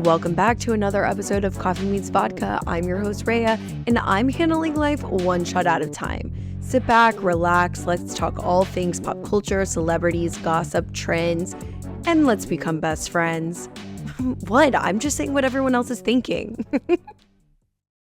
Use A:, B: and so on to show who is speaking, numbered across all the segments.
A: Welcome back to another episode of Coffee Meets Vodka. I'm your host, Raya, and I'm handling life one shot at a time. Sit back, relax, let's talk all things pop culture, celebrities, gossip, trends, and let's become best friends. What? I'm just saying what everyone else is thinking.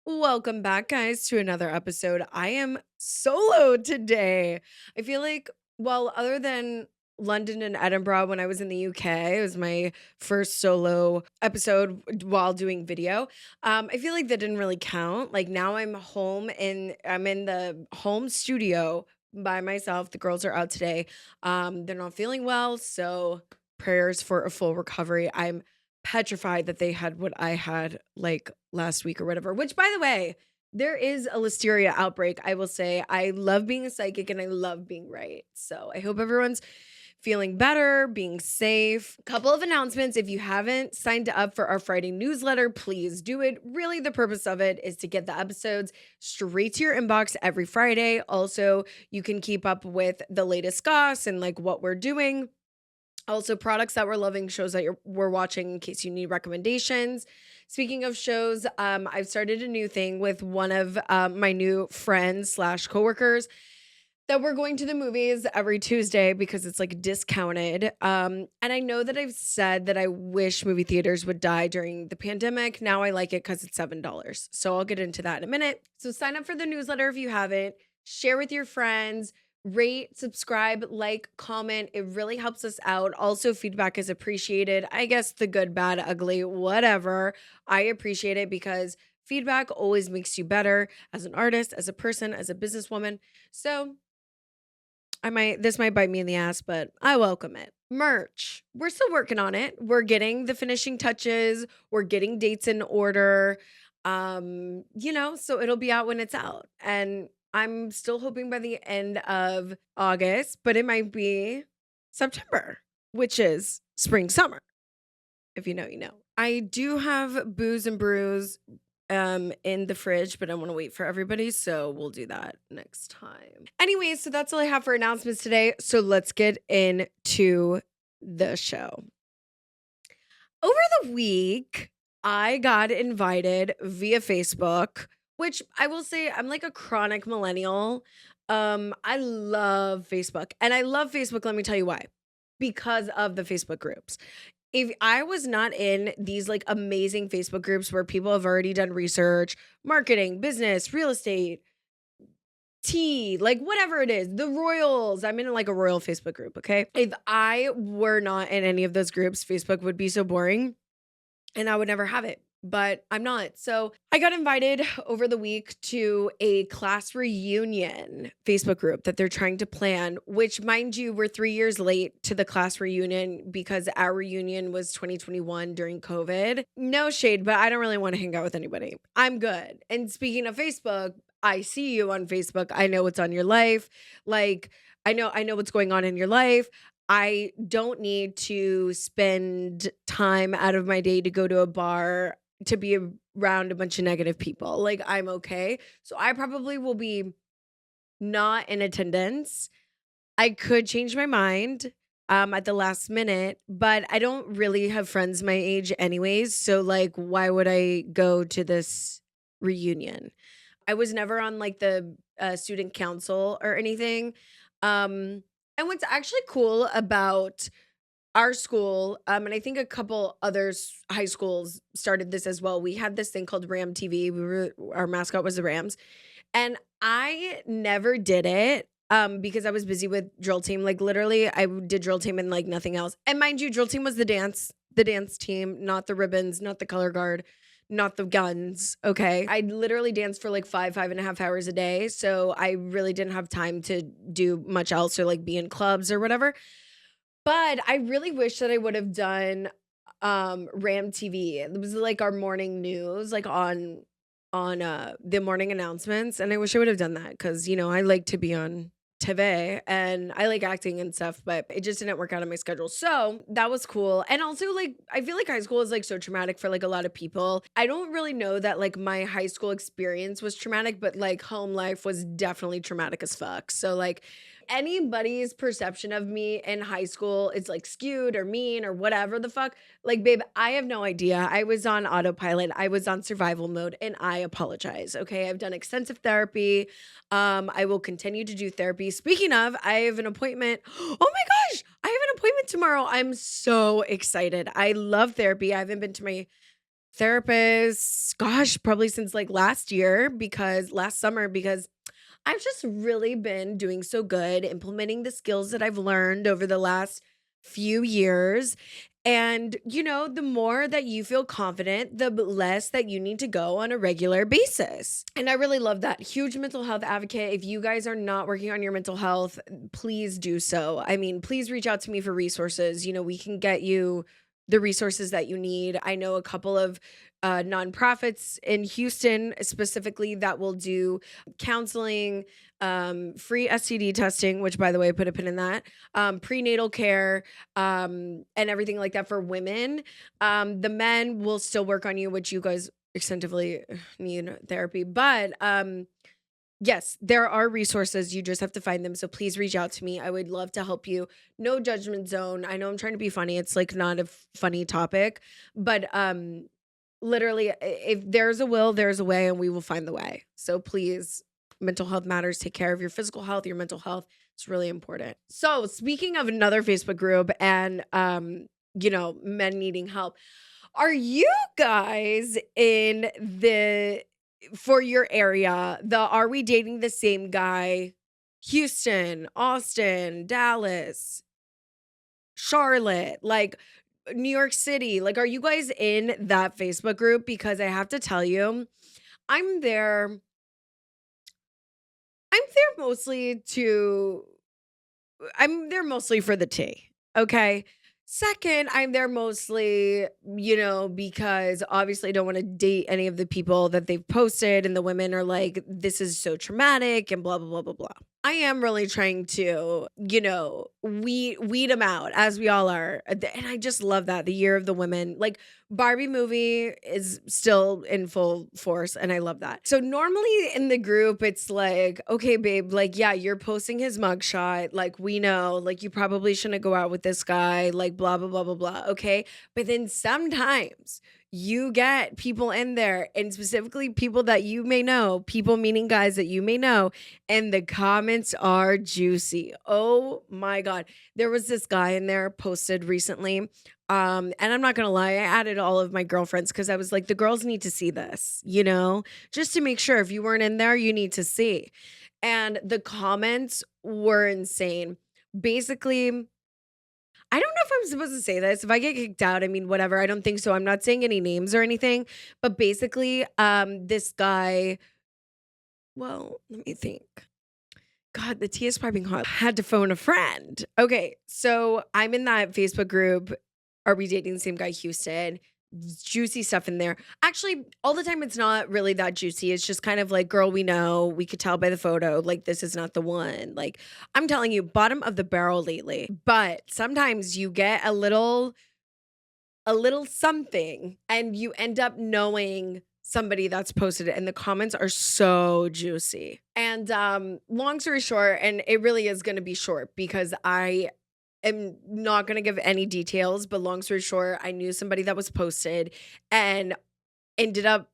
A: Welcome back, guys, to another episode. I am solo today. I feel like, well, other than London and Edinburgh when I was in the UK, it was my first solo episode while doing video. I feel like that didn't really count. Like now I'm home and I'm in the home studio by myself. The girls are out today. They're not feeling well, so prayers for a full recovery. I'm petrified that they had what I had like last week or whatever, which by the way, there is a listeria outbreak. I will say I love being a psychic and I love being right. So I hope everyone's feeling better, being safe. Couple of announcements. If you haven't signed up for our Friday newsletter, please do it. Really, the purpose of it is to get the episodes straight to your inbox every Friday. Also, you can keep up with the latest goss and like what we're doing. Also, products that we're loving, shows that we're watching in case you need recommendations. Speaking of shows, I've started a new thing with one of my new friends / coworkers that we're going to the movies every Tuesday because it's like discounted. And I know that I've said that I wish movie theaters would die during the pandemic. Now I like it because it's $7. So I'll get into that in a minute. So sign up for the newsletter if you haven't. Share with your friends. Rate, subscribe, like, comment. It really helps us out. Also, feedback is appreciated. I guess the good, bad, ugly, whatever. I appreciate it because feedback always makes you better as an artist, as a person, as a businesswoman. So this might bite me in the ass, but I welcome it. Merch. We're still working on it. We're getting the finishing touches. We're getting dates in order. So it'll be out when it's out. And I'm still hoping by the end of August, but it might be September, which is spring, summer. If you know, you know. I do have booze and brews in the fridge, but I want to wait for everybody, so we'll do that next time. Anyway, so that's all I have for announcements today. So let's get into the show. Over the week, I got invited via Facebook, which I will say I'm like a chronic millennial. I love Facebook. And I love Facebook, let me tell you why. Because of the Facebook groups. If I was not in these like amazing Facebook groups where people have already done research, marketing, business, real estate, tea, like whatever it is, the Royals, I'm in like a Royal Facebook group, okay? If I were not in any of those groups, Facebook would be so boring and I would never have it. But I'm not. So I got invited over the week to a class reunion Facebook group that they're trying to plan, which mind you, we're 3 years late to the class reunion because our reunion was 2021 during COVID. No shade, but I don't really want to hang out with anybody. I'm good. And speaking of Facebook, I see you on Facebook. I know what's on your life. Like I know what's going on in your life. I don't need to spend time out of my day to go to a bar to be around a bunch of negative people. Like I'm okay. So I probably will be not in attendance. I could change my mind at the last minute, but I don't really have friends my age anyways. So like why would I go to this reunion? I was never on like the student council or anything. And what's actually cool about our school, and I think a couple others high schools started this as well. We had this thing called Ram TV. Our mascot was the Rams, and I never did it because I was busy with drill team. Like literally, I did drill team and like nothing else. And mind you, drill team was the dance team, not the ribbons, not the color guard, not the guns. Okay, I literally danced for like 5.5 hours a day, so I really didn't have time to do much else or like be in clubs or whatever. But I really wish that I would have done Ram TV. It was like our morning news, like on the morning announcements. And I wish I would have done that because, I like to be on TV and I like acting and stuff, but it just didn't work out on my schedule. So that was cool. And also like, I feel like high school is like so traumatic for like a lot of people. I don't really know that like my high school experience was traumatic, but like home life was definitely traumatic as fuck. So like anybody's perception of me in high school is like skewed or mean or whatever the fuck. Like, babe, I have no idea. I was on autopilot. I was on survival mode and I apologize. Okay. I've done extensive therapy. I will continue to do therapy. Speaking of, I have an appointment. Oh my gosh. I have an appointment tomorrow. I'm so excited. I love therapy. I haven't been to my therapist, gosh, probably since like last summer, because I've just really been doing so good implementing the skills that I've learned over the last few years. And, the more that you feel confident, the less that you need to go on a regular basis. And I really love that. Huge mental health advocate. If you guys are not working on your mental health, please do so. I mean, please reach out to me for resources. We can get you the resources that you need. I know a couple of nonprofits in Houston specifically that will do counseling, free STD testing, which, by the way, put a pin in that, prenatal care, and everything like that for women. The men will still work on you, which you guys extensively need therapy. But yes, there are resources. You just have to find them. So please reach out to me. I would love to help you. No judgment zone. I know I'm trying to be funny. It's like not a funny topic, but literally, if there's a will, there's a way, and we will find the way. So please, mental health matters. Take care of your physical health, your mental health. It's really important. So speaking of another Facebook group and men needing help, are you guys for your area, are we dating the same guy? Houston, Austin, Dallas, Charlotte, like New York City. Like, are you guys in that Facebook group? Because I have to tell you, I'm there mostly for the tea. Okay. Second, I'm there mostly, because obviously I don't want to date any of the people that they've posted, and the women are like, this is so traumatic and blah, blah, blah, blah, blah. I am really trying to, weed them out, as we all are. And I just love that. The year of the women, like Barbie movie is still in full force. And I love that. So normally in the group, it's like, okay, babe, like, yeah, you're posting his mugshot. Like, we know, like, you probably shouldn't go out with this guy, like, blah, blah, blah, blah, blah. Okay. But then sometimes you get people in there, and specifically people that you may know, people meaning guys that you may know, and the comments are juicy. Oh my God. There was this guy in there posted recently. And I'm not going to lie, I added all of my girlfriends because I was like, the girls need to see this, just to make sure if you weren't in there, you need to see. And the comments were insane. Basically, I don't know if I'm supposed to say this. If I get kicked out, I mean, whatever. I don't think so. I'm not saying any names or anything. But basically, this guy, well, let me think. God, the tea is piping hot. Had to phone a friend. Okay, so I'm in that Facebook group. Are we dating the same guy, Houston? Juicy stuff in there. Actually, all the time it's not really that juicy. It's just kind of like, girl, we know. We could tell by the photo. Like, this is not the one. Like, I'm telling you, bottom of the barrel lately. But sometimes you get a little something and you end up knowing somebody that's posted it, and the comments are so juicy. And long story short, and it really is going to be short because I am not going to give any details, but long story short, I knew somebody that was posted and ended up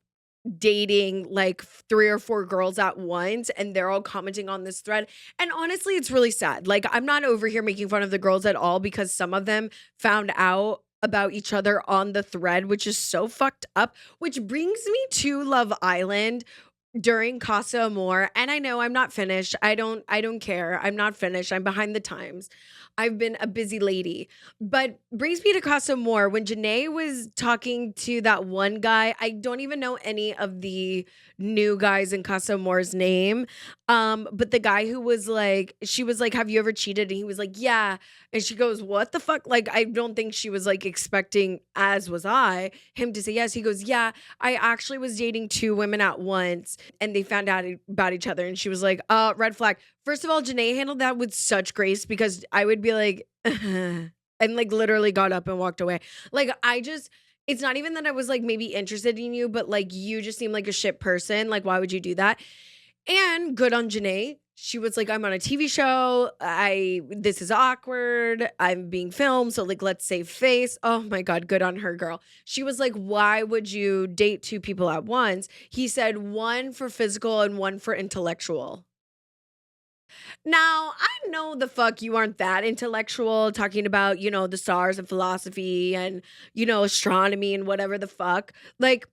A: dating like 3 or 4 girls at once, and they're all commenting on this thread. And honestly, it's really sad. Like, I'm not over here making fun of the girls at all, because some of them found out about each other on the thread, which is so fucked up, which brings me to Love Island during Casa Amor. And I know I'm not finished. I don't care. I'm not finished. I'm behind the times. I've been a busy lady. But brings me to Casa Amor when Janae was talking to that one guy. I don't even know any of the new guys in Casa Amor's name. But the guy who was like, she was like, have you ever cheated? And he was like, yeah. And she goes, what the fuck? Like, I don't think she was like expecting, as was I, him to say yes. He goes, yeah, I actually was dating 2 women at once and they found out about each other. And she was like, red flag. First of all, Janae handled that with such grace, because I would be like, and like literally got up and walked away. Like, it's not even that I was like maybe interested in you, but like you just seem like a shit person. Like, why would you do that? And good on Janae. She was like, I'm on a TV show. This is awkward. I'm being filmed. So like, let's save face. Oh my God. Good on her, girl. She was like, why would you date two people at once? He said one for physical and one for intellectual. Now, I know the fuck you aren't that intellectual talking about, the stars and philosophy and, astronomy and whatever the fuck. Like,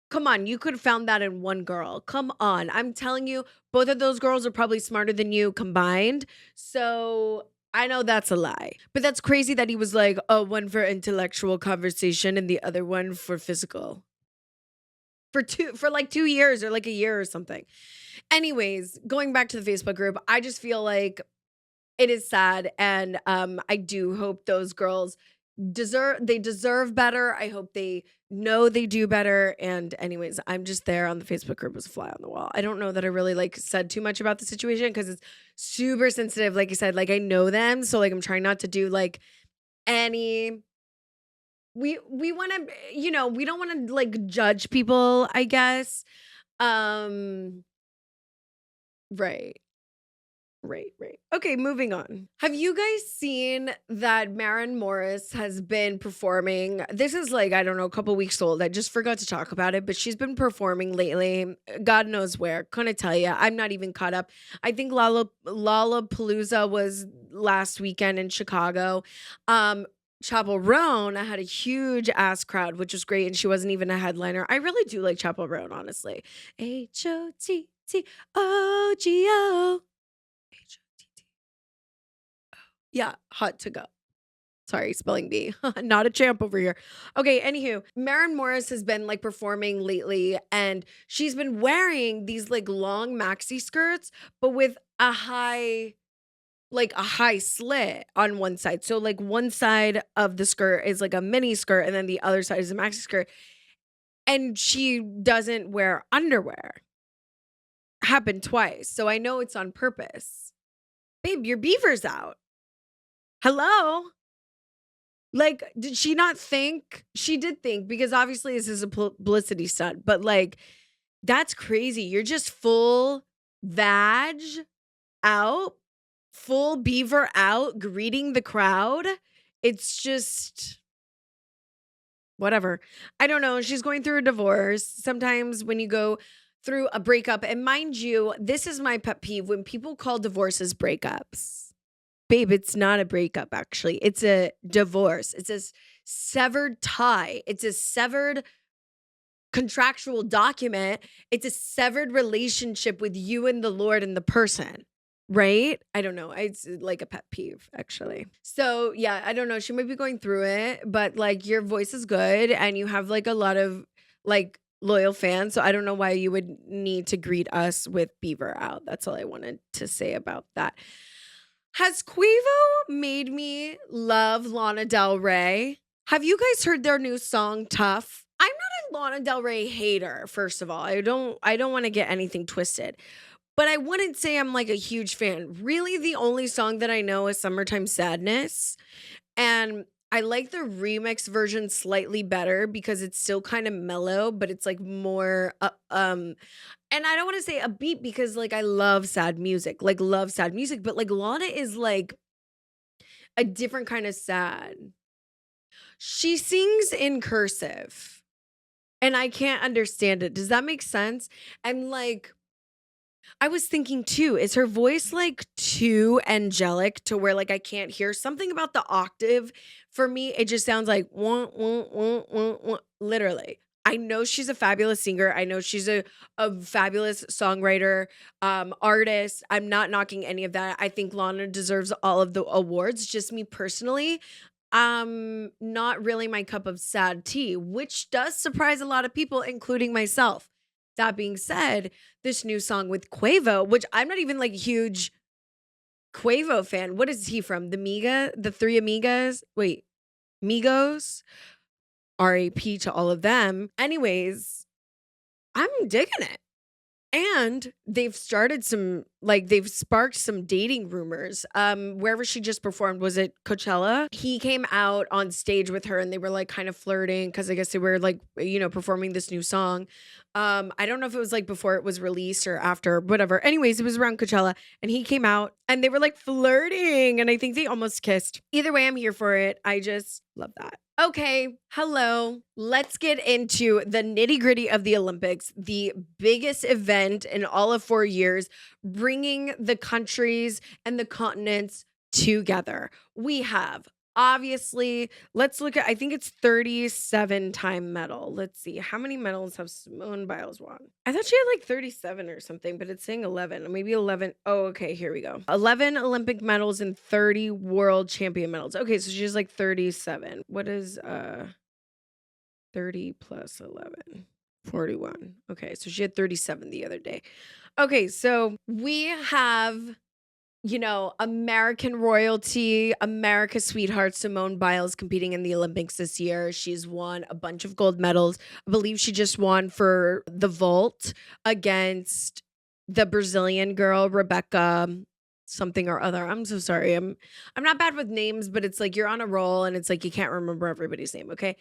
A: come on, you could have found that in one girl. Come on. I'm telling you, both of those girls are probably smarter than you combined. So I know that's a lie. But that's crazy that he was like, oh, one for intellectual conversation and the other one for physical. For like 2 years or like a year or something. Anyways, going back to the Facebook group, I just feel like it is sad. And I do hope those girls deserve better. I hope they know they do better. And anyways, I'm just there on the Facebook group as a fly on the wall. I don't know that I really like said too much about the situation because it's super sensitive. Like I said, like I know them. So like I'm trying not to do like any we want to, we don't want to like judge people, I guess. Um right. Right. Okay, moving on. Have you guys seen that Marin Morris has been performing? This is like, I don't know, a couple weeks old. I just forgot to talk about it, but she's been performing lately. God knows where. Couldn't tell you. I'm not even caught up. I think Lollapalooza was last weekend in Chicago. Chapel Roan had a huge ass crowd, which was great, and she wasn't even a headliner. I really do like Chapel Roan, honestly. HOTTOGO. Yeah, hot to go. Sorry, spelling bee. Not a champ over here. Okay, anywho, Marin Morris has been like performing lately and she's been wearing these like long maxi skirts, but with a high slit on one side. So like one side of the skirt is like a mini skirt and then the other side is a maxi skirt. And she doesn't wear underwear. Happened twice. So I know it's on purpose. Babe, your beaver's out. Hello? Like, did she not think? She did think because obviously this is a publicity stunt, but like, that's crazy. You're just full vag out, full beaver out, greeting the crowd. It's just whatever. I don't know. She's going through a divorce. Sometimes when you go through a breakup, and mind you, this is my pet peeve when people call divorces breakups. Babe, it's not a breakup, actually. It's a divorce. It's a severed tie. It's a severed contractual document. It's a severed relationship with you and the Lord and the person, right? I don't know. It's like a pet peeve, actually. So, yeah, I don't know. She might be going through it, but like your voice is good and you have like a lot of like loyal fans. So I don't know why you would need to greet us with Beaver out. That's all I wanted to say about that. Has Quavo made me love Lana Del Rey? Have you guys heard their new song Tough? I'm not a Lana Del Rey hater, first of all. I don't want to get anything twisted. But I wouldn't say I'm like a huge fan. Really, the only song that I know is Summertime Sadness. And I like the remix version slightly better because it's still kind of mellow, but it's like more and I don't want to say upbeat because like I love sad music, but like Lana is like a different kind of sad. She sings in cursive and I can't understand it. Does that make sense? I'm like, I was thinking too, is her voice like too angelic to where like I can't hear something about the octave? For me, it just sounds like wah, wah, wah, wah, wah, literally. I know she's a fabulous singer. I know she's a fabulous songwriter, artist. I'm not knocking any of that. I think Lana deserves all of the awards. Just me personally, not really my cup of sad tea, which does surprise a lot of people, including myself. That being said, this new song with Quavo, which I'm not even like a huge Quavo fan. What is he from? The Three Amigas? Wait, Migos? RAP to all of them. Anyways, I'm digging it. And they've started some like they've sparked some dating rumors. Wherever she just performed, was it Coachella? He came out on stage with her and they were like kind of flirting because I guess they were like, performing this new song. I don't know if it was like before it was released or after, whatever. Anyways, it was around Coachella and he came out and they were like flirting and I think they almost kissed. Either way, I'm here for it. I just love that. Okay, hello. Let's get into the nitty gritty of the Olympics, the biggest event in all of 4 years, bringing the countries and the continents together. We have, obviously, let's look at, I think it's 37-time medal. Let's see, how many medals have Simone Biles won? I thought she had like 37 or something, but it's saying 11, maybe 11. Oh, okay, here we go. 11 Olympic medals and 30 world champion medals. Okay, so she's like 37. What is 30 plus 11? 41. Okay, so she had 37 the other day. Okay, so we have, American royalty, America's sweetheart, Simone Biles competing in the Olympics this year. She's won a bunch of gold medals. I believe she just won for the vault against the Brazilian girl, Rebeca something or other. I'm so sorry. I'm not bad with names, but it's like you're on a roll and it's like you can't remember everybody's name, okay?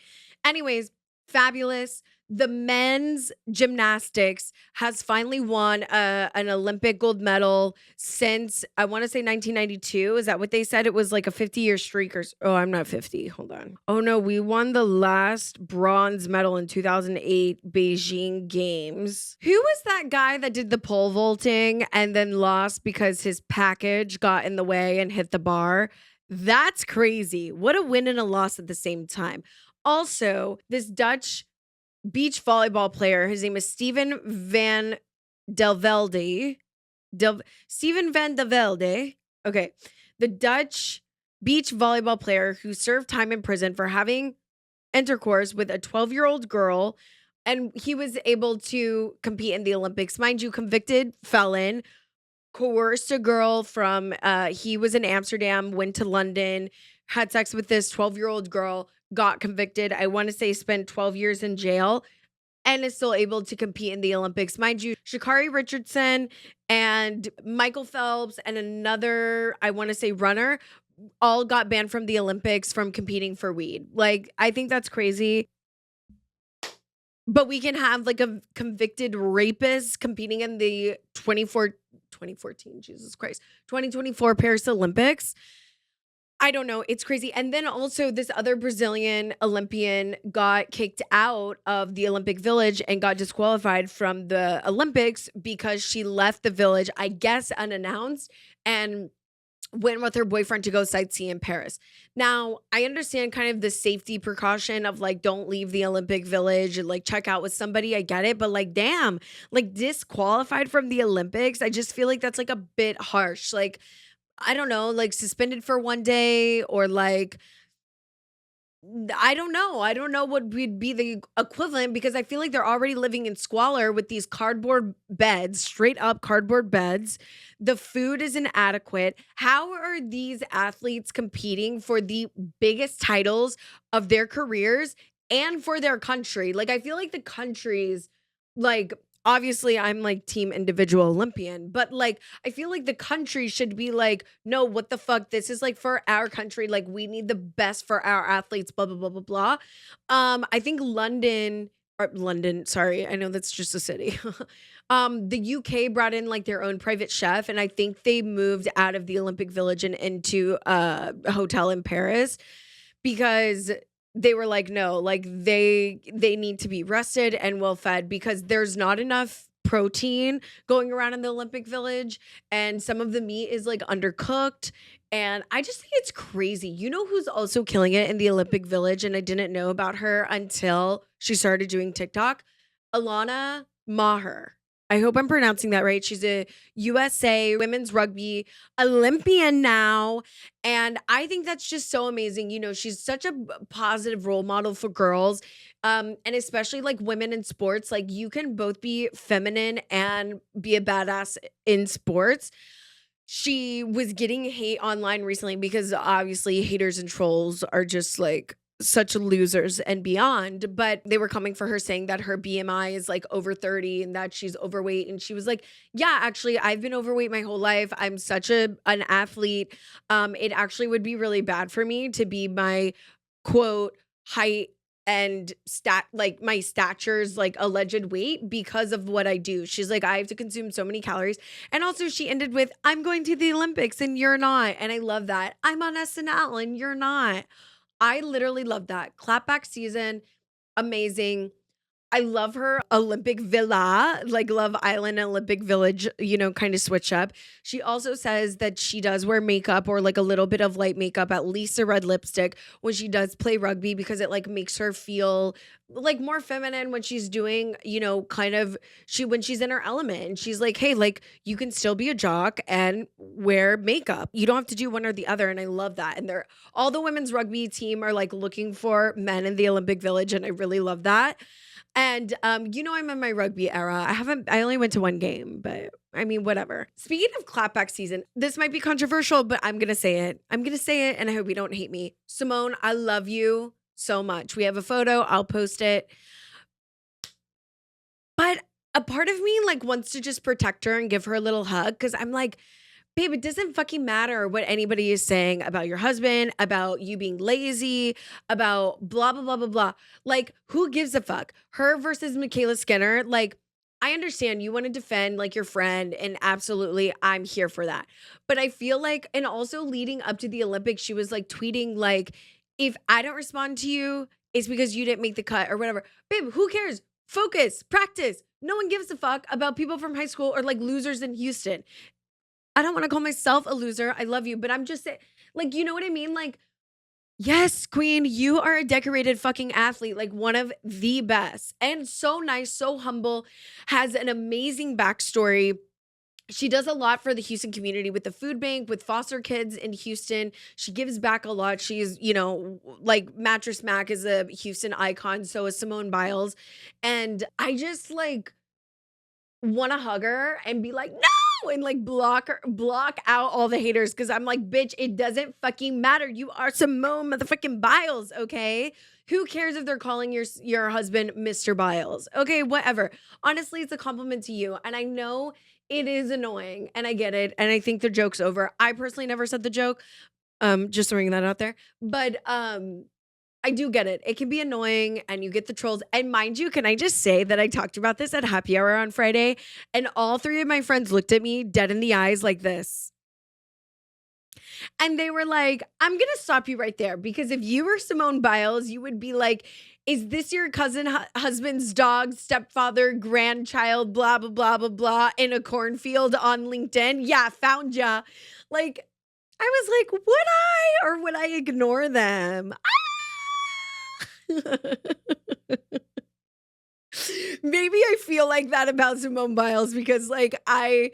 A: Anyways, fabulous. The men's gymnastics has finally won an Olympic gold medal since, I want to say 1992. Is that what they said? It was like a 50-year streak oh, I'm not 50. Hold on. Oh no, we won the last bronze medal in 2008 Beijing Games. Who was that guy that did the pole vaulting and then lost because his package got in the way and hit the bar? That's crazy. What a win and a loss at the same time. Also, this Dutch beach volleyball player, his name is Steven van der Velde. Steven van der Velde. Okay. The Dutch beach volleyball player who served time in prison for having intercourse with a 12-year-old girl, and he was able to compete in the Olympics. Mind you, convicted felon, coerced a girl from, he was in Amsterdam, went to London, had sex with this 12-year-old girl, got convicted. I want to say spent 12 years in jail and is still able to compete in the Olympics. Mind you, Sha'Carri Richardson and Michael Phelps and another, I want to say runner, all got banned from the Olympics from competing for weed. Like, I think that's crazy. But we can have like a convicted rapist competing in the 2014, Jesus Christ, 2024 Paris Olympics. I don't know. It's crazy. And then also this other Brazilian Olympian got kicked out of the Olympic Village and got disqualified from the Olympics because she left the village, I guess, unannounced and went with her boyfriend to go sightsee in Paris. Now, I understand kind of the safety precaution of like, don't leave the Olympic Village and like check out with somebody. I get it. But like, damn, like disqualified from the Olympics. I just feel like that's like a bit harsh. Like, I don't know, like suspended for one day or like, I don't know. I don't know what would be the equivalent because I feel like they're already living in squalor with these cardboard beds, straight up cardboard beds. The food is inadequate. How are these athletes competing for the biggest titles of their careers and for their country? Like, I feel like the countries, like, obviously, I'm like team individual Olympian, but like, I feel like the country should be like, no, what the fuck? This is like for our country. Like, we need the best for our athletes, blah, blah, blah, blah, blah. I think London, sorry, I know that's just a city. The UK brought in like their own private chef, and I think they moved out of the Olympic Village and into a hotel in Paris because they were like, no, like they need to be rested and well fed because there's not enough protein going around in the Olympic Village and some of the meat is like undercooked. And I just think it's crazy. You know who's also killing it in the Olympic Village? And I didn't know about her until she started doing TikTok. Ilona Maher. I hope I'm pronouncing that right. She's a USA women's rugby Olympian now. And I think that's just so amazing. You know, she's such a positive role model for girls. And especially like women in sports. Like you can both be feminine and be a badass in sports. She was getting hate online recently because obviously haters and trolls are just like such losers and beyond, but they were coming for her saying that her BMI is like over 30 and that she's overweight. And she was like, yeah, actually, I've been overweight my whole life. I'm such an athlete. It actually would be really bad for me to be my quote height and like my stature's like alleged weight because of what I do. She's like, I have to consume so many calories. And also she ended with, I'm going to the Olympics and you're not. And I love that. I'm on SNL and you're not. I literally love that. Clapback season, amazing. I love her Olympic villa, like Love Island Olympic Village, kind of switch up. She also says that she does wear makeup or like a little bit of light makeup, at least a red lipstick when she does play rugby because it like makes her feel like more feminine when she's doing, kind of when she's in her element. And she's like, hey, like you can still be a jock and wear makeup. You don't have to do one or the other. And I love that. And all the women's rugby team are like looking for men in the Olympic Village. And I really love that. And I'm in my rugby era. I only went to one game, but I mean, whatever. Speaking of clapback season, this might be controversial, but I'm going to say it. I'm going to say it, and I hope you don't hate me. Simone, I love you so much. We have a photo. I'll post it. But a part of me like wants to just protect her and give her a little hug because I'm like, babe, it doesn't fucking matter what anybody is saying about your husband, about you being lazy, about blah, blah, blah, blah, blah. Like, who gives a fuck? Her versus Michaela Skinner. Like, I understand you want to defend like your friend, and absolutely, I'm here for that. But I feel like, and also leading up to the Olympics, she was like tweeting, like, if I don't respond to you, it's because you didn't make the cut or whatever. Babe, who cares? Focus, practice. No one gives a fuck about people from high school or like losers in Houston. I don't want to call myself a loser. I love you, but I'm just saying, like, you know what I mean? Like, yes, queen, you are a decorated fucking athlete, like one of the best and so nice, so humble, has an amazing backstory. She does a lot for the Houston community with the food bank, with foster kids in Houston. She gives back a lot. She's, like Mattress Mac is a Houston icon. So is Simone Biles. And I just like want to hug her and be like, no, and like block out all the haters because I'm like, bitch, it doesn't fucking matter. You are Simone motherfucking Biles, okay? Who cares if they're calling your husband Mr. Biles? Okay, whatever. Honestly, it's a compliment to you. And I know it is annoying and I get it. And I think the joke's over. I personally never said the joke. Just throwing that out there. But I do get it. It can be annoying and you get the trolls. And mind you, can I just say that I talked about this at happy hour on Friday and all three of my friends looked at me dead in the eyes like this. And they were like, I'm going to stop you right there because if you were Simone Biles, you would be like, is this your cousin, husband's dog, stepfather, grandchild, blah, blah, blah, blah, blah, in a cornfield on LinkedIn? Yeah, found ya. Like, I was like, would I or would I ignore them? Maybe I feel like that about Simone Biles because like I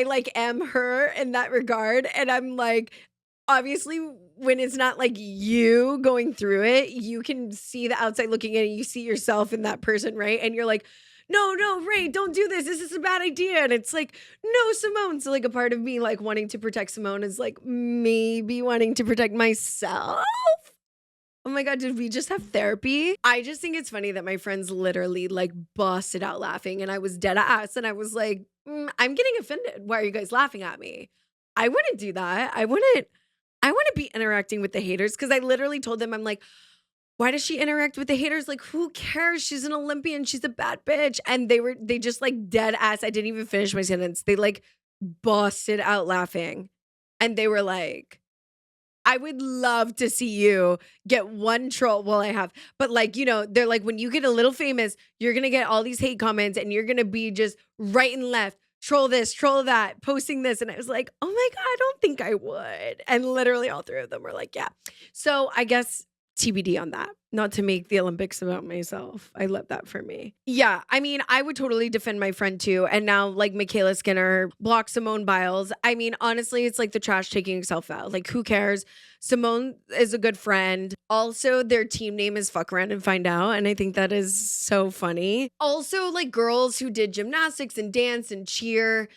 A: like am her in that regard and I'm like obviously when it's not like you going through it you can see the outside looking in and you see yourself in that person, right? And you're like, no, Ray, don't do this is a bad idea. And it's like, no, Simone. So like a part of me like wanting to protect Simone is like maybe wanting to protect myself. Oh my God, did we just have therapy? I just think it's funny that my friends literally like busted out laughing and I was dead ass and I was like, I'm getting offended. Why are you guys laughing at me? I wouldn't do that. I wouldn't be interacting with the haters because I literally told them, I'm like, why does she interact with the haters? Like, who cares? She's an Olympian. She's a bad bitch. And they just like dead ass. I didn't even finish my sentence. They like busted out laughing. And they were like, I would love to see you get one troll. Well, I have, but like, they're like, when you get a little famous, you're going to get all these hate comments and you're going to be just right and left, troll this, troll that, posting this. And I was like, oh my God, I don't think I would. And literally all three of them were like, yeah. So I guess TBD on that. Not to make the Olympics about myself. I love that for me. Yeah, I mean, I would totally defend my friend too. And now, like, Michaela Skinner blocked Simone Biles. I mean, honestly, it's like the trash taking itself out. Like, who cares? Simone is a good friend. Also, their team name is Fuck Around and Find Out. And I think that is so funny. Also, like, girls who did gymnastics and dance and cheer.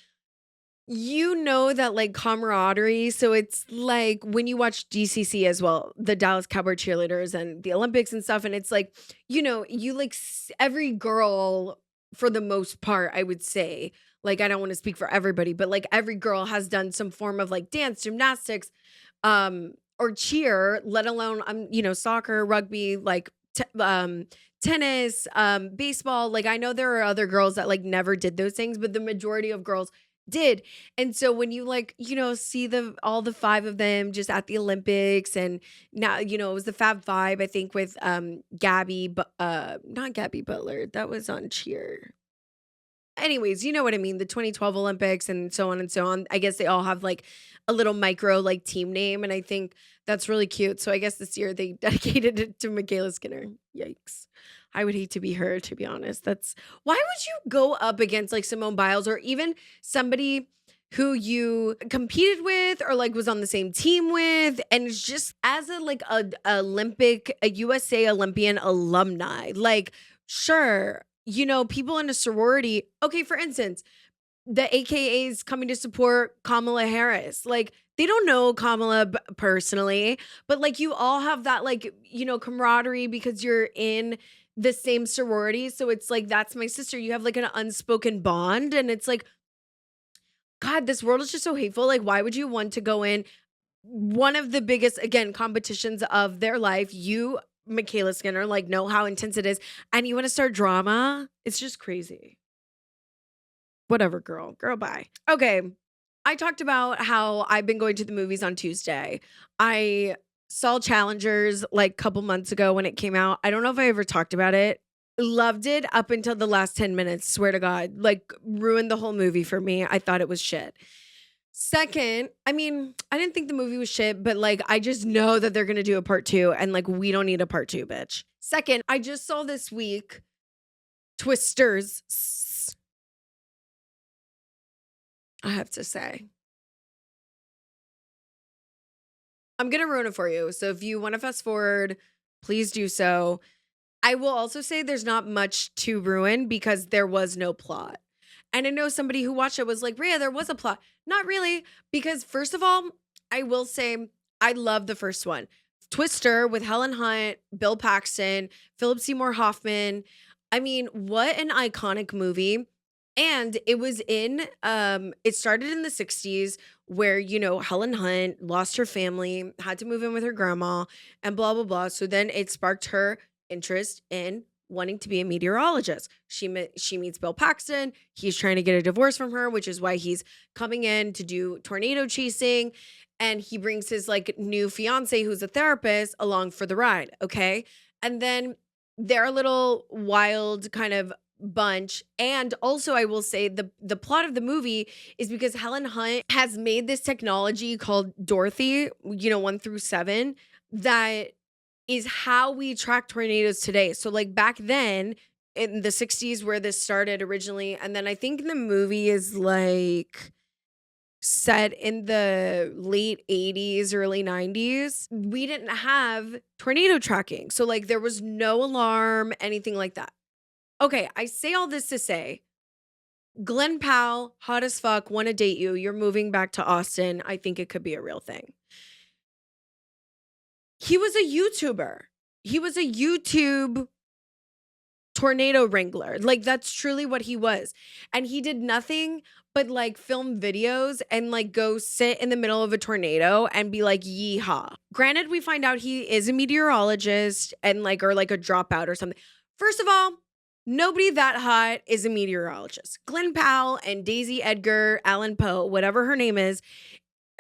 A: You know that like camaraderie. So it's like when you watch DCC as well, the Dallas Cowboy cheerleaders and the Olympics and stuff. And it's like, you like every girl for the most part, I would say, like, I don't want to speak for everybody, but like every girl has done some form of like dance, gymnastics, or cheer, let alone, soccer, rugby, like, tennis, baseball. Like I know there are other girls that like never did those things, but the majority of girls did. And so when you like, see the all the five of them just at the Olympics, and now, it was the Fab Five, I think, with Gabby, but not Gabby Butler. That was on cheer. Anyways, you know what I mean, the 2012 Olympics and so on and so on. I guess they all have like a little micro like team name, and I think that's really cute. So I guess this year they dedicated it to Michaela Skinner. Yikes. I would hate to be her, to be honest. That's why would you go up against like Simone Biles or even somebody who you competed with or like was on the same team with, and it's just as a like a USA Olympian alumni, like sure, people in a sorority. Okay, for instance, the AKAs coming to support Kamala Harris. Like they don't know Kamala personally, but like you all have that like, camaraderie because you're in the same sorority. So it's like, that's my sister. You have like an unspoken bond. And it's like, God, this world is just so hateful. Like, why would you want to go in one of the biggest, again, competitions of their life? You, Michaela Skinner, like know how intense it is. And you want to start drama? It's just crazy. Whatever, girl. Girl, bye. Okay. I talked about how I've been going to the movies on Tuesday. I saw Challengers like a couple months ago when it came out. I don't know if I ever talked about it. Loved it up until the last 10 minutes. Swear to God. Like ruined the whole movie for me. I thought it was shit. Second, I mean, I didn't think the movie was shit, but like I just know that they're going to do a part 2 and like we don't need a part 2, bitch. Second, I just saw this week Twisters. I have to say, I'm going to ruin it for you. So if you want to fast forward, please do so. I will also say there's not much to ruin because there was no plot. And I know somebody who watched it was like, Rhea, there was a plot. Not really, because first of all, I will say I love the first one. Twister with Helen Hunt, Bill Paxton, Philip Seymour Hoffman. I mean, what an iconic movie. And it was it started in the 60s where, Helen Hunt lost her family, had to move in with her grandma, and blah, blah, blah. So then it sparked her interest in wanting to be a meteorologist. She meets Bill Paxton. He's trying to get a divorce from her, which is why he's coming in to do tornado chasing. And he brings his like new fiance, who's a therapist, along for the ride. Okay. And then they're a little wild kind of bunch. And also I will say the plot of the movie is because Helen Hunt has made this technology called Dorothy, 1 through 7, that is how we track tornadoes today. So like back then in the 60s where this started originally, and then I think the movie is like set in the late 80s, early 90s, we didn't have tornado tracking. So like there was no alarm, anything like that. Okay, I say all this to say, Glenn Powell, hot as fuck, want to date you. You're moving back to Austin. I think it could be a real thing. He was a YouTuber. He was a YouTube tornado wrangler. Like that's truly what he was. And he did nothing but like film videos and like go sit in the middle of a tornado and be like, yeehaw. Granted, we find out he is a meteorologist and like, or like a dropout or something. First of all, nobody that hot is a meteorologist. Glenn Powell and Daisy Edgar Allan Poe, whatever her name is,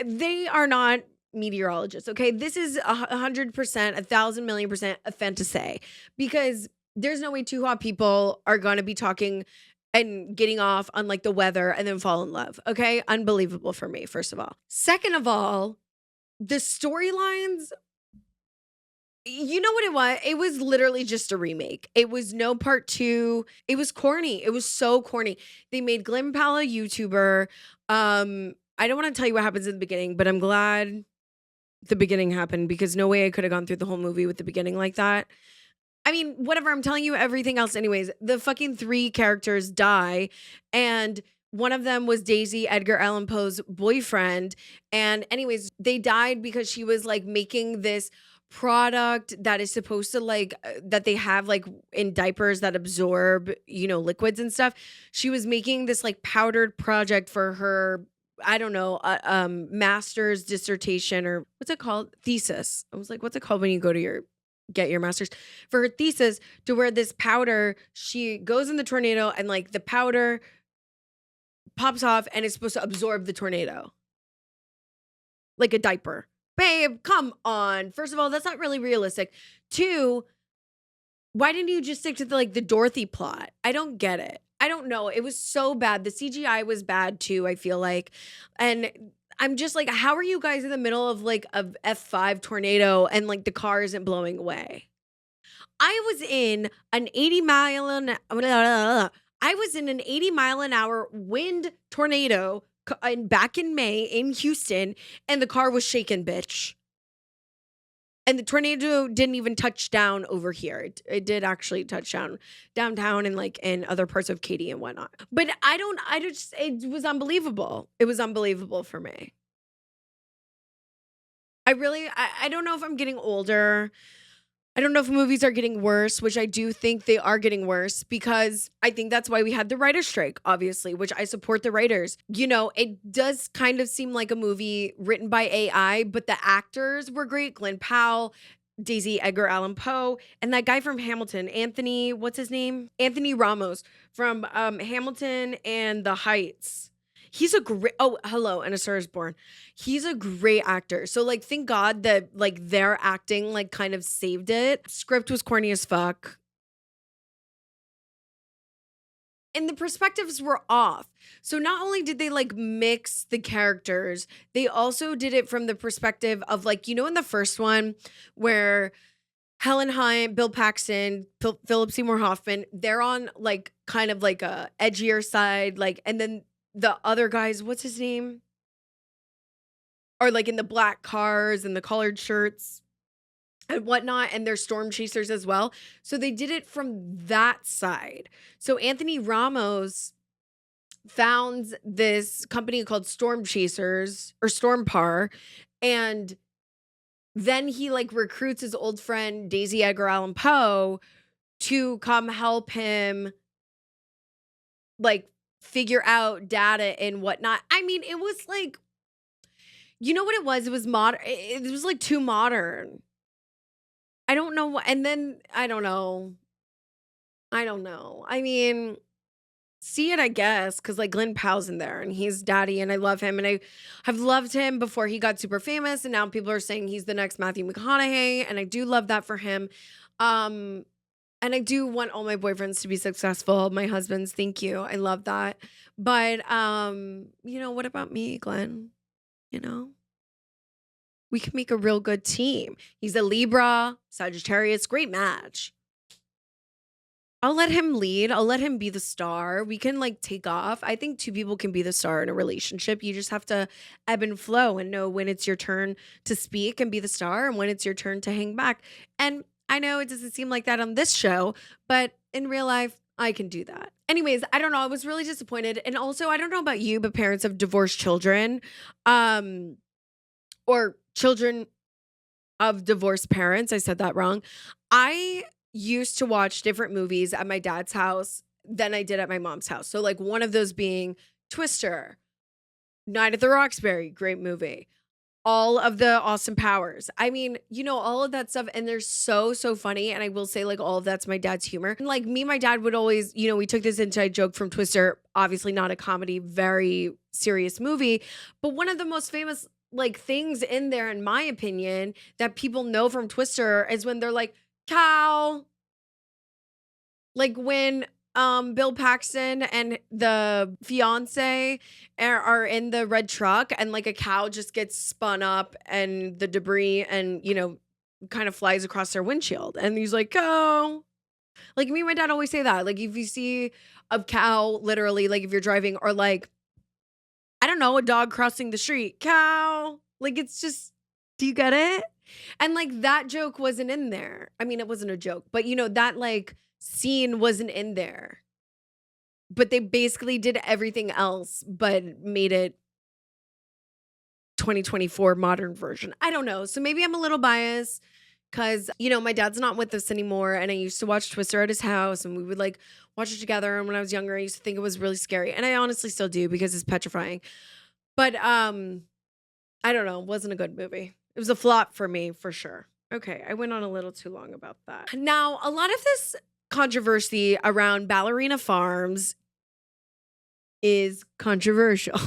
A: they are not meteorologists. Okay. This is 100%, 1,000,000,000% a fantasy because there's no way two hot people are going to be talking and getting off on like the weather and then fall in love. Okay. Unbelievable for me, first of all. Second of all, the storylines, you know what it was? It was literally just a remake. It was no part 2. It was corny. It was so corny. They made Glenn Powell a YouTuber. I don't want to tell you what happens in the beginning, but I'm glad the beginning happened because no way I could have gone through the whole movie with the beginning like that. I mean, whatever, I'm telling you everything else anyways. The fucking 3 characters die and One of them was Daisy, Edgar Allan Poe's boyfriend. And anyways, they died because she was like making this product that is supposed to that they have like in diapers that absorb, liquids and stuff. She was making this like powdered project for her, I don't know, master's dissertation, or what's it called? Thesis. I was like, what's it called when you go to get your master's? For her thesis, to where this powder, she goes in the tornado and like the powder pops off and it's supposed to absorb the tornado like a diaper. Babe, come on. First of all, that's not really realistic. Two, why didn't you just stick to the Dorothy plot? I don't get it. I don't know. It was so bad. The CGI was bad too, I feel like. And I'm just like, how are you guys in the middle of like a F5 tornado and like the car isn't blowing away? I was in an 80 mile an hour wind tornado back in May in Houston, and the car was shaking, bitch. And the tornado didn't even touch down over here. It did actually touch down downtown and like in other parts of Katy and whatnot. But it was unbelievable. It was unbelievable for me. I don't know if I'm getting older. I don't know if movies are getting worse, which I do think they are getting worse, because I think that's why we had the writer's strike, obviously, which I support the writers. It does kind of seem like a movie written by AI, but the actors were great. Glenn Powell, Daisy Edgar Allan Poe, and that guy from Hamilton, Anthony, what's his name? Anthony Ramos from Hamilton and The Heights. He's a great, hello, and A Star Is Born. He's a great actor. So like, thank God that like their acting like kind of saved it. Script was corny as fuck. And the perspectives were off. So not only did they like mix the characters, they also did it from the perspective of like, in the first one where Helen Hunt, Bill Paxton, Philip Seymour Hoffman, they're on like kind of like a edgier side, like, and then the other guys, what's his name? Are like in the black cars and the collared shirts and whatnot, and they're storm chasers as well. So they did it from that side. So Anthony Ramos founds this company called Storm Chasers or Storm Par, and then he like recruits his old friend Daisy Edgar Allan Poe to come help him like figure out data and whatnot. I mean, it was like, you know what it was? It was modern. It was like too modern. I don't know. And then I don't know. I mean, see it, I guess, because like Glenn Powell's in there and he's daddy and I love him. And I have loved him before he got super famous. And now people are saying he's the next Matthew McConaughey. And I do love that for him. And I do want all my boyfriends to be successful. My husband's, thank you. I love that. But what about me, Glenn? We can make a real good team. He's a Libra, Sagittarius, great match. I'll let him lead. I'll let him be the star. We can like take off. I think two people can be the star in a relationship. You just have to ebb and flow and know when it's your turn to speak and be the star and when it's your turn to hang back. And I know it doesn't seem like that on this show, but in real life, I can do that. Anyways, I don't know. I was really disappointed. And also, I don't know about you, but parents of divorced children, or children of divorced parents. I said that wrong. I used to watch different movies at my dad's house than I did at my mom's house. So like one of those being Twister, Night at the Roxbury, great movie. All of the Austin Powers. I mean, all of that stuff. And they're so, so funny. And I will say like all of that's my dad's humor. And like me and my dad would always, we took this inside joke from Twister, obviously not a comedy, very serious movie. But one of the most famous like things in there, in my opinion, that people know from Twister is when they're like, cow. Like when Bill Paxton and the fiance are in the red truck and like a cow just gets spun up and the debris and kind of flies across their windshield, and he's like, cow. Like me and my dad always say that, like if you see a cow, literally, like if you're driving, or like, I don't know, a dog crossing the street, cow. Like it's just, do you get it? And like that joke wasn't in there. I mean, it wasn't a joke, but that like scene wasn't in there. but they basically did everything else but made it 2024 modern version. I don't know. So maybe I'm a little biased because, my dad's not with us anymore. And I used to watch Twister at his house and we would like watch it together. And when I was younger, I used to think it was really scary. And I honestly still do because it's petrifying. But I don't know. It wasn't a good movie. It was a flop for me for sure. Okay. I went on a little too long about that. Now, a lot of this controversy around Ballerina Farms is controversial.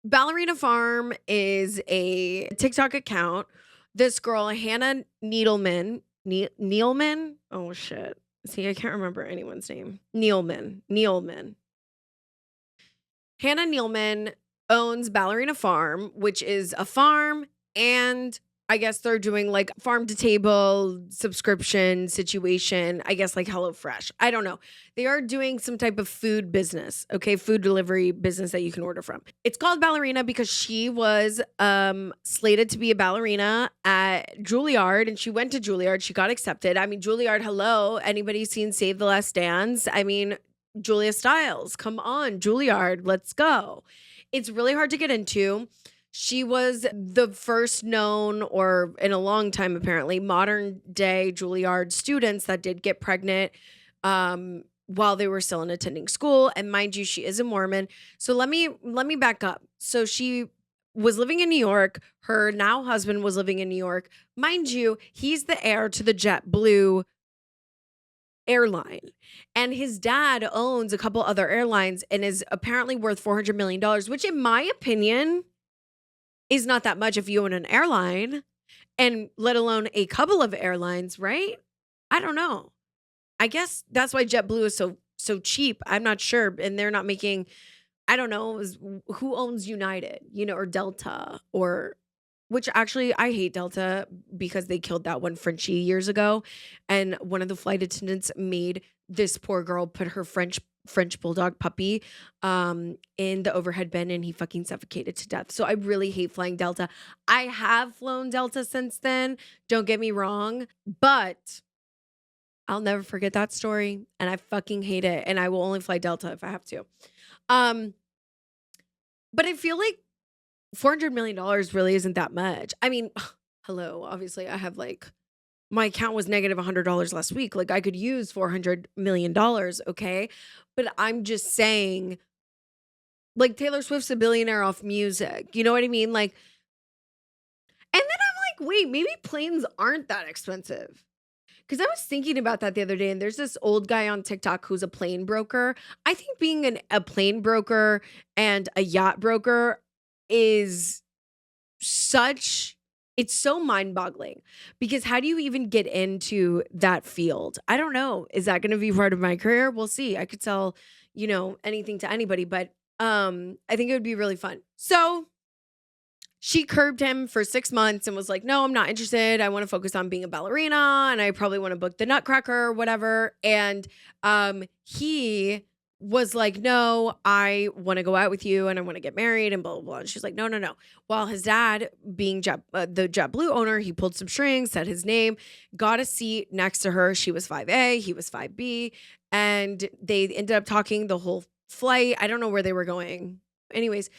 A: Ballerina Farm is a TikTok account. This girl, Hannah Needleman, Nealman? Oh, shit. See, I can't remember anyone's name. Nealman. Hannah Nealman owns Ballerina Farm, which is a farm, and I guess they're doing like farm to table subscription situation. I guess like HelloFresh. I don't know. They are doing some type of food business, okay? Food delivery business that you can order from. It's called Ballerina because she was slated to be a ballerina at Juilliard, and she went to Juilliard. She got accepted. I mean, Juilliard, hello. Anybody seen Save the Last Dance? I mean, Julia Stiles, come on, Juilliard, let's go. It's really hard to get into. She was the first known, or in a long time apparently, modern day Juilliard students that did get pregnant while they were still in attending school. And mind you, she is a Mormon. So let me back up. So she was living in New York. Her now husband was living in New York. Mind you, he's the heir to the JetBlue airline. And his dad owns a couple other airlines and is apparently worth $400 million, which in my opinion is not that much if you own an airline, and let alone a couple of airlines, right? I don't know. I guess that's why JetBlue is so cheap. I'm not sure. And they're not making, I don't know, who owns United, or Delta, or which actually I hate Delta because they killed that one Frenchie years ago. And one of the flight attendants made this poor girl put her French bulldog puppy in the overhead bin, and he fucking suffocated to death. So I really hate flying Delta. I have flown Delta since then. Don't get me wrong, but I'll never forget that story, and I fucking hate it. And I will only fly Delta if I have to. But I feel like $400 million really isn't that much. I mean, hello, obviously I have like, my account was negative $100 last week. Like I could use $400 million, okay? But I'm just saying, like Taylor Swift's a billionaire off music. You know what I mean? Like, and then I'm like, wait, maybe planes aren't that expensive. Because I was thinking about that the other day, and there's this old guy on TikTok who's a plane broker. I think being a plane broker and a yacht broker is it's so mind-boggling, because how do you even get into that field? I don't know. Is that going to be part of my career? We'll see. I could sell, anything to anybody, but I think it would be really fun. So she curbed him for 6 months and was like, no, I'm not interested. I want to focus on being a ballerina, and I probably want to book the Nutcracker or whatever. And he was like, no, I want to go out with you and I want to get married and blah, blah, blah. And she's like, no, no, no. While his dad, being the JetBlue owner, he pulled some strings, said his name, got a seat next to her. She was 5A, he was 5B. And they ended up talking the whole flight. I don't know where they were going. Anyways.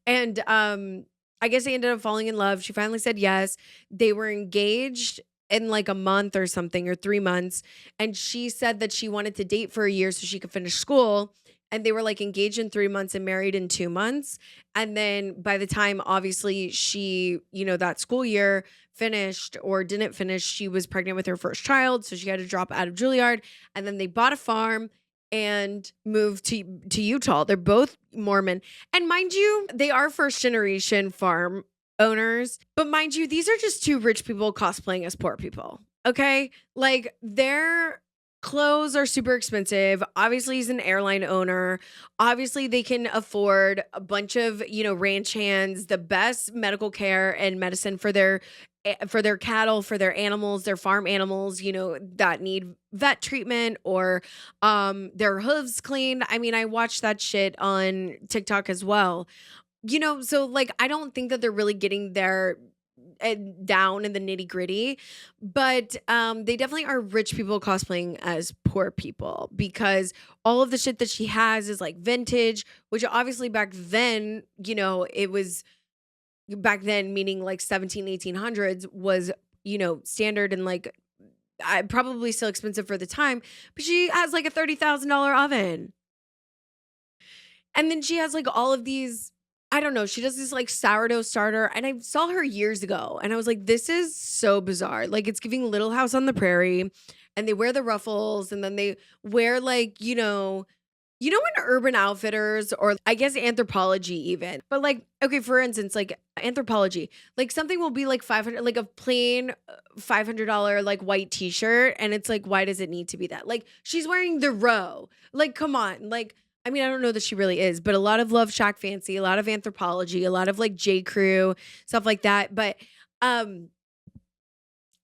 A: And I guess they ended up falling in love. She finally said yes. They were engaged in like a month or something, or 3 months. And she said that she wanted to date for a year so she could finish school. And they were like engaged in 3 months and married in 2 months. And then by the time, obviously, she, that school year finished or didn't finish, she was pregnant with her first child. So she had to drop out of Juilliard. And then they bought a farm and moved to Utah. They're both Mormon. And mind you, they are first generation farm owners. But mind you, these are just two rich people cosplaying as poor people. Okay? Like, their clothes are super expensive. Obviously, he's an airline owner. Obviously, they can afford a bunch of, ranch hands, the best medical care and medicine for their cattle, for their animals, their farm animals, that need vet treatment or their hooves cleaned. I mean, I watched that shit on TikTok as well. So like, I don't think that they're really getting their down in the nitty gritty, but they definitely are rich people cosplaying as poor people because all of the shit that she has is like vintage, which obviously back then, it was back then, meaning like 1800s was, standard and like probably still expensive for the time, but she has like a $30,000 oven. And then she has like all of these, I don't know, she does this like sourdough starter. And I saw her years ago and I was like, this is so bizarre. Like it's giving Little House on the Prairie. And they wear the ruffles and then they wear like, when Urban Outfitters or I guess Anthropology even, but like, okay, for instance, like Anthropology, like something will be like 500, like a plain $500 like white t-shirt. And it's like, why does it need to be that? Like she's wearing the row. Like, come on. Like, I mean, I don't know that she really is, but a lot of Love Shack Fancy, a lot of Anthropology, a lot of like J. Crew, stuff like that. But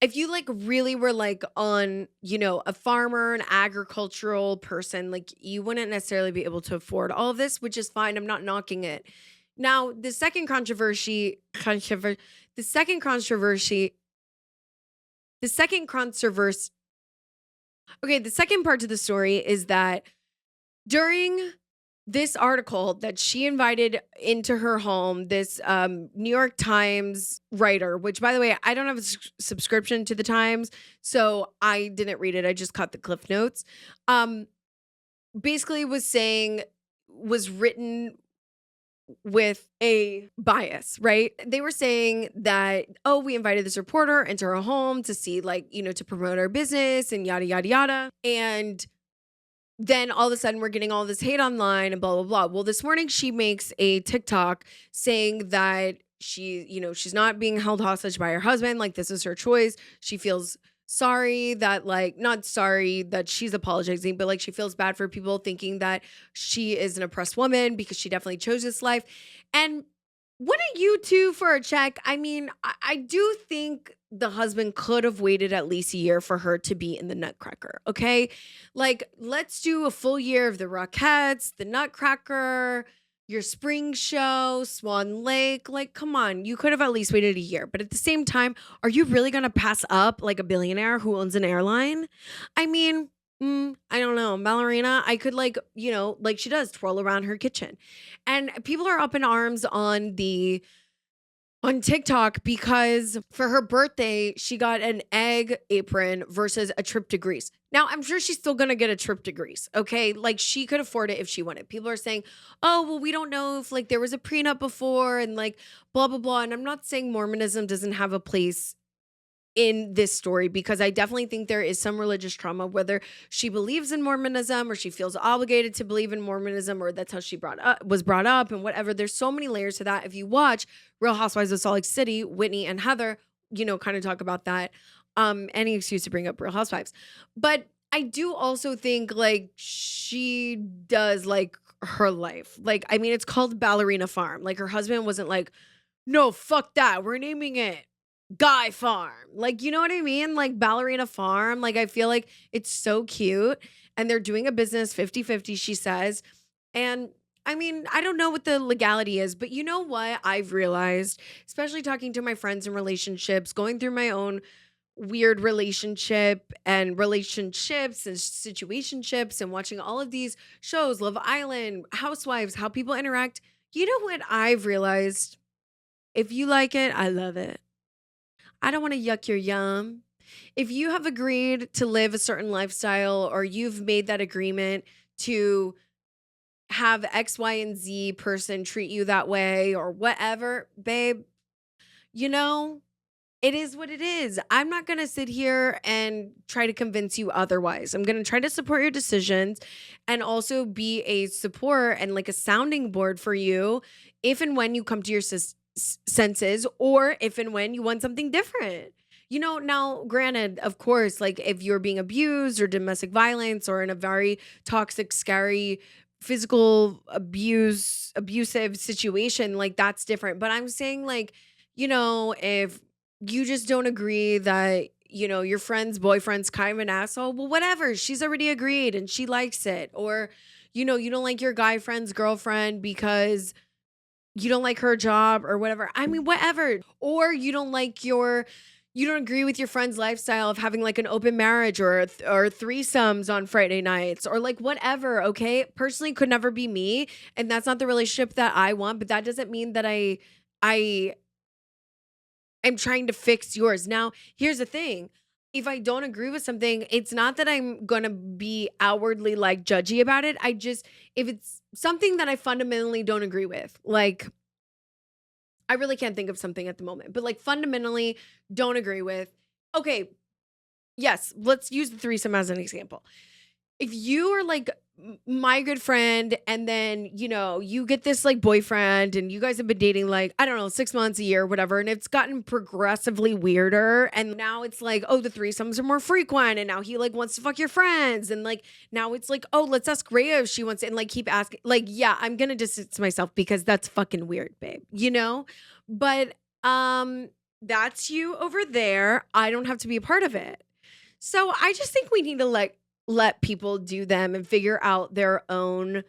A: if you like really were like on, a farmer, an agricultural person, like you wouldn't necessarily be able to afford all of this, which is fine. I'm not knocking it. Now, the second controversy, the second controversy, the second controversy. Okay, the second part to the story is that during this article that she invited into her home, this New York Times writer, which by the way, I don't have a subscription to the Times, so I didn't read it. I just caught the cliff notes. Basically was written with a bias, right? They were saying that, oh, we invited this reporter into our home to see like, to promote our business and yada, yada, yada. And then all of a sudden we're getting all this hate online and blah, blah, blah. Well, this morning she makes a TikTok saying that she's not being held hostage by her husband. Like this is her choice. She feels sorry that not sorry that she's apologizing, but like she feels bad for people thinking that she is an oppressed woman because she definitely chose this life. And wouldn't you too for a check? I mean, I do think the husband could have waited at least a year for her to be in the Nutcracker. Okay. Like, let's do a full year of the Rockettes, the Nutcracker, your spring show, Swan Lake. Like, come on. You could have at least waited a year. But at the same time, are you really going to pass up like a billionaire who owns an airline? I mean, I don't know. Ballerina, I could like she does twirl around her kitchen. And people are up in arms on TikTok because for her birthday, she got an egg apron versus a trip to Greece. Now, I'm sure she's still going to get a trip to Greece, okay? Like, she could afford it if she wanted. People are saying, oh, well, we don't know if, like, there was a prenup before and, like, blah, blah, blah. And I'm not saying Mormonism doesn't have a place in this story because I definitely think there is some religious trauma, whether she believes in Mormonism or she feels obligated to believe in Mormonism or that's how she was brought up and whatever. There's so many layers to that. If you watch Real Housewives of Salt Lake City, Whitney and Heather, kind of talk about that. Any excuse to bring up Real Housewives. But I do also think like she does like her life. Like, I mean, it's called Ballerina Farm. Like her husband wasn't like, no, fuck that. We're naming it Guy Farm. Like, you know what I mean? Like Ballerina Farm. Like, I feel like it's so cute. And they're doing a business 50-50, she says. And I mean, I don't know what the legality is, but you know what I've realized, especially talking to my friends in relationships, going through my own weird relationship and relationships and situationships and watching all of these shows, Love Island, Housewives, how people interact. You know what I've realized? If you like it, I love it. I don't want to yuck your yum. If you have agreed to live a certain lifestyle or you've made that agreement to have X, Y, and Z person treat you that way or whatever, babe, it is what it is. I'm not going to sit here and try to convince you otherwise. I'm going to try to support your decisions and also be a support and like a sounding board for you if and when you come to your senses or if and when you want something different. Now, granted, of course, like if you're being abused or domestic violence or in a very toxic, scary, physical abusive situation, like that's different. But I'm saying like, if you just don't agree that, your friend's boyfriend's kind of an asshole, well, whatever. She's already agreed and she likes it. Or, you don't like your guy friend's girlfriend because you don't like her job or whatever. I mean, whatever. Or you don't agree with your friend's lifestyle of having like an open marriage or threesomes on Friday nights or like whatever. Okay. Personally could never be me. And that's not the relationship that I want, but that doesn't mean that I am trying to fix yours. Now, here's the thing. If I don't agree with something, it's not that I'm going to be outwardly like judgy about it. If it's something that I fundamentally don't agree with, like, I really can't think of something at the moment, but like fundamentally don't agree with. Okay, yes, let's use the threesome as an example. If you are like my good friend and then, you get this like boyfriend and you guys have been dating like, I don't know, 6 months, a year, whatever. And it's gotten progressively weirder. And now it's like, oh, the threesomes are more frequent. And now he like wants to fuck your friends. And like, now it's like, oh, let's ask Raya if she wants to, and like keep asking. Like, yeah, I'm going to distance myself because that's fucking weird, babe, But that's you over there. I don't have to be a part of it. So I just think we need to let people do them and figure out their own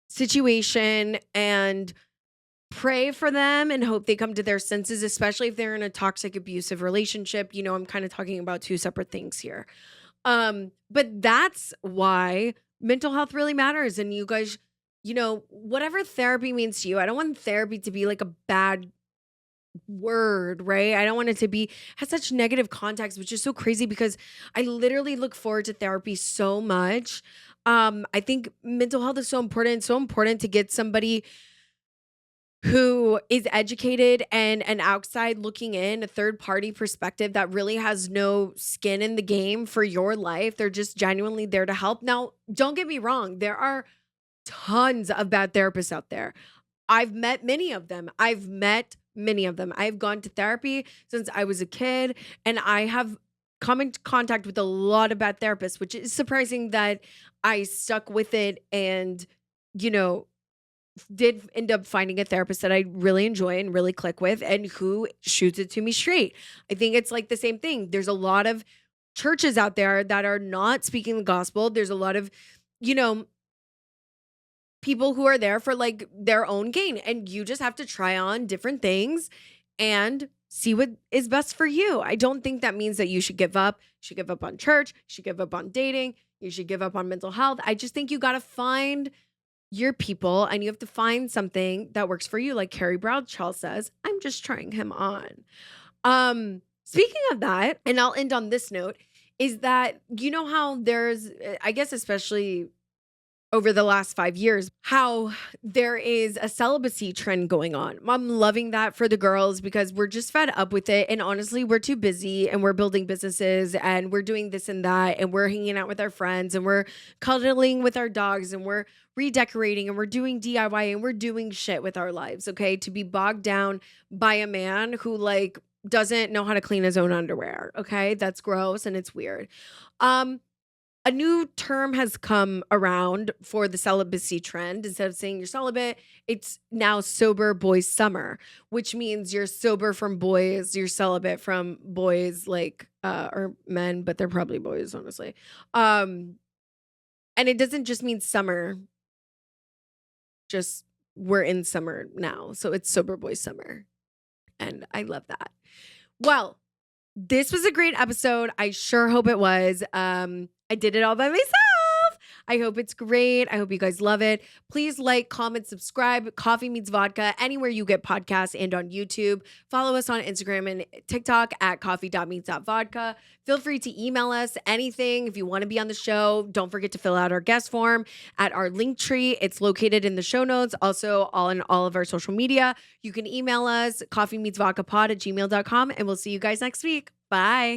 A: situation and pray for them and hope they come to their senses, especially if they're in a toxic, abusive relationship. I'm kind of talking about two separate things here. But that's why mental health really matters. And you guys, whatever therapy means to you, I don't want therapy to be like a bad word, right? I don't want it to has such negative context, which is so crazy because I literally look forward to therapy so much. I think mental health is so important to get somebody who is educated and an outside looking in, a third party perspective that really has no skin in the game for your life. They're just genuinely there to help. Now, don't get me wrong, there are tons of bad therapists out there. I've met many of them. I've gone to therapy since I was a kid, and I have come into contact with a lot of bad therapists, which is surprising that I stuck with it and, did end up finding a therapist that I really enjoy and really click with and who shoots it to me straight. I think it's like the same thing. There's a lot of churches out there that are not speaking the gospel. There's a lot of, people who are there for like their own gain, and you just have to try on different things and see what is best for you. I don't think that means that you should give up. You should give up on church. You should give up on dating. You should give up on mental health. I just think you got to find your people and you have to find something that works for you. Like Carrie Bradshaw says, I'm just trying him on. Speaking of that, and I'll end on this note, is that how there's, I guess, especially over the last 5 years, how there is a celibacy trend going on. I'm loving that for the girls because we're just fed up with it. And honestly, we're too busy and we're building businesses and we're doing this and that. And we're hanging out with our friends and we're cuddling with our dogs and we're redecorating and we're doing DIY and we're doing shit with our lives. Okay. To be bogged down by a man who like doesn't know how to clean his own underwear. Okay. That's gross and it's weird. A new term has come around for the celibacy trend. Instead of saying you're celibate, it's now sober boys summer, which means you're sober from boys, you're celibate from boys, like or men, but they're probably boys, honestly. And it doesn't just mean summer, just we're in summer now. So it's sober boys summer. And I love that. Well, this was a great episode. I sure hope it was. I did it all by myself. I hope it's great. I hope you guys love it. Please like, comment, subscribe. Coffee Meets Vodka, anywhere you get podcasts and on YouTube. Follow us on Instagram and TikTok at coffee.meets.vodka. Feel free to email us anything if you want to be on the show. Don't forget to fill out our guest form at our link tree. It's located in the show notes. Also, on all of our social media. You can email us, coffeemeetsvodkapod@gmail.com, and we'll see you guys next week. Bye.